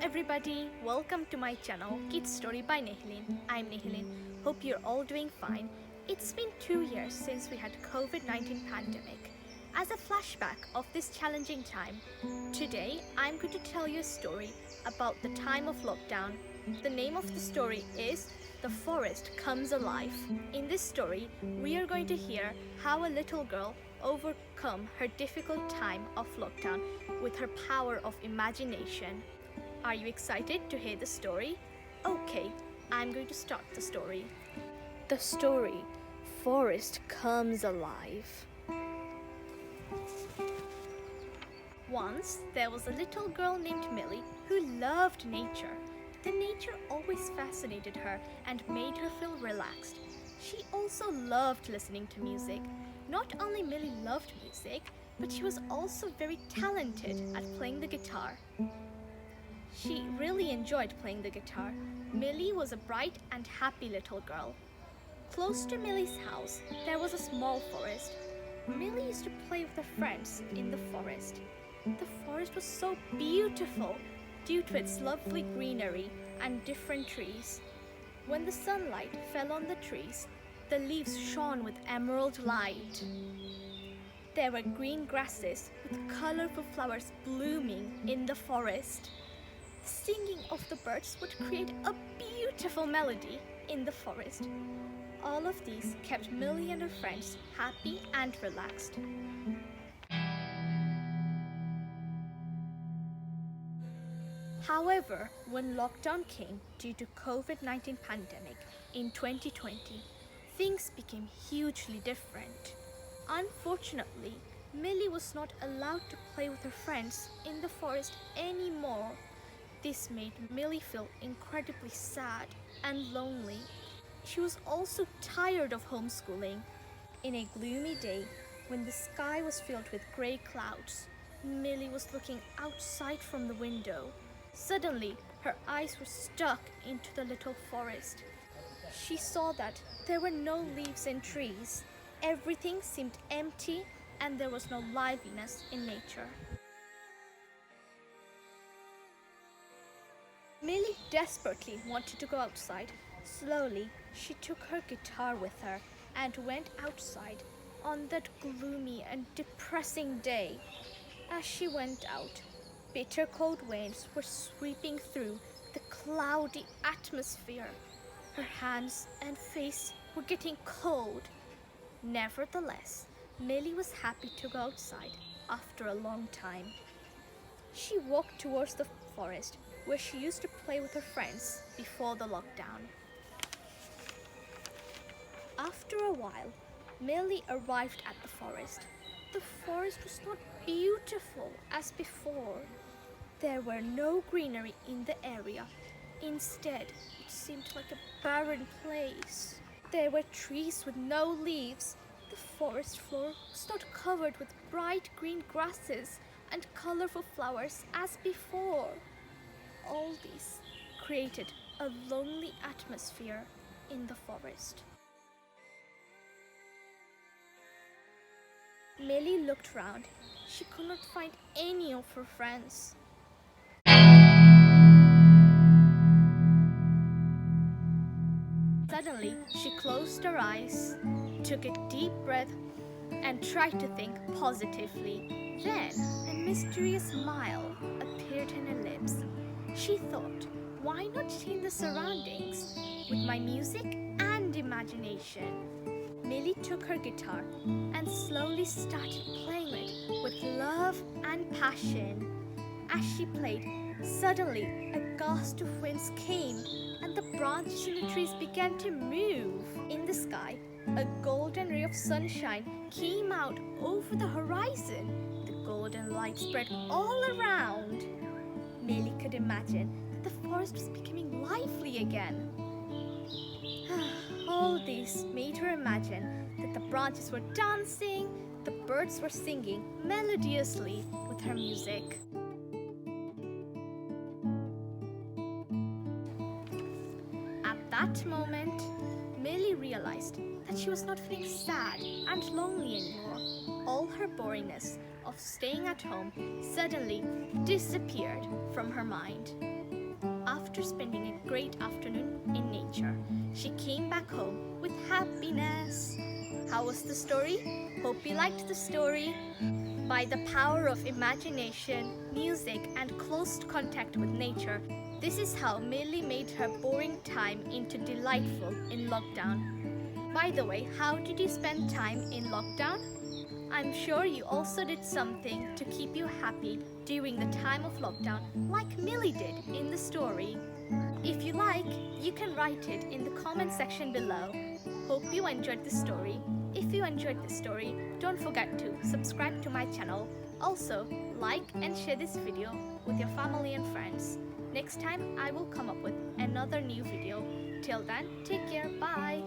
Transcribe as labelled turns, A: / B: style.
A: everybody, welcome to my channel Kids Story by Nehlin. I'm Nehlin. Hope you're all doing fine. It's been 2 years since we had COVID-19 pandemic. As a flashback of this challenging time, today I'm going to tell you a story about the time of lockdown. The name of the story is The Forest Comes Alive. In this story, we are going to hear how a little girl overcome her difficult time of lockdown with her power of imagination. Are you excited to hear the story? Okay, I'm going to start the story. The story, Forest Comes Alive. Once, there was a little girl named Mily who loved nature. The nature always fascinated her and made her feel relaxed. She also loved listening to music. Not only Mily loved music, but she was also very talented at playing the guitar. She really enjoyed playing the guitar. Mily was a bright and happy little girl. Close to Mily's house, there was a small forest. Mily used to play with her friends in the forest. The forest was so beautiful due to its lovely greenery and different trees. When the sunlight fell on the trees, the leaves shone with emerald light. There were green grasses with colorful flowers blooming in the forest. The singing of the birds would create a beautiful melody in the forest. All of these kept Mily and her friends happy and relaxed. However, when lockdown came due to COVID-19 pandemic in 2020, things became hugely different. Unfortunately, Mily was not allowed to play with her friends in the forest anymore. This made Mily feel incredibly sad and lonely. She was also tired of homeschooling. In a gloomy day, when the sky was filled with grey clouds, Mily was looking outside from the window. Suddenly, her eyes were stuck into the little forest. She saw that there were no leaves in trees. Everything seemed empty and there was no liveliness in nature. Mily desperately wanted to go outside. Slowly, she took her guitar with her and went outside on that gloomy and depressing day. As she went out, bitter cold winds were sweeping through the cloudy atmosphere. Her hands and face were getting cold. Nevertheless, Mily was happy to go outside after a long time. She walked towards the forest where she used to play with her friends before the lockdown. After a while, Mily arrived at the forest. The forest was not beautiful as before. There were no greenery in the area. Instead, it seemed like a barren place. There were trees with no leaves. The forest floor was not covered with bright green grasses and colorful flowers as before. All these created a lonely atmosphere in the forest. Mily looked round. She could not find any of her friends. Suddenly, she closed her eyes, took a deep breath, and tried to think positively. Then, a mysterious smile appeared in her lips. She thought, why not change the surroundings with my music and imagination? Mily took her guitar and slowly started playing it with love and passion. As she played, suddenly a gust of winds came and the branches in the trees began to move. In the sky, a golden ray of sunshine came out over the horizon. The golden light spread all around. Mily could imagine that the forest was becoming lively again. All this made her imagine that the branches were dancing, the birds were singing melodiously with her music. At that moment, Mily realized that she was not feeling sad and lonely anymore. All her boringness of staying at home suddenly disappeared from her mind. after spending a great afternoon in nature, she came back home with happiness. How was the story? Hope you liked the story. By the power of imagination, music, and close contact with nature, this is how Mily made her boring time into delightful in lockdown. By the way, how did you spend time in lockdown? I'm sure you also did something to keep you happy during the time of lockdown, like Mily did in the story. If you like, you can write it in the comment section below. Hope you enjoyed the story. If you enjoyed the story, don't forget to subscribe to my channel. Also, like and share this video with your family and friends. Next time, I will come up with another new video. Till then, take care. Bye.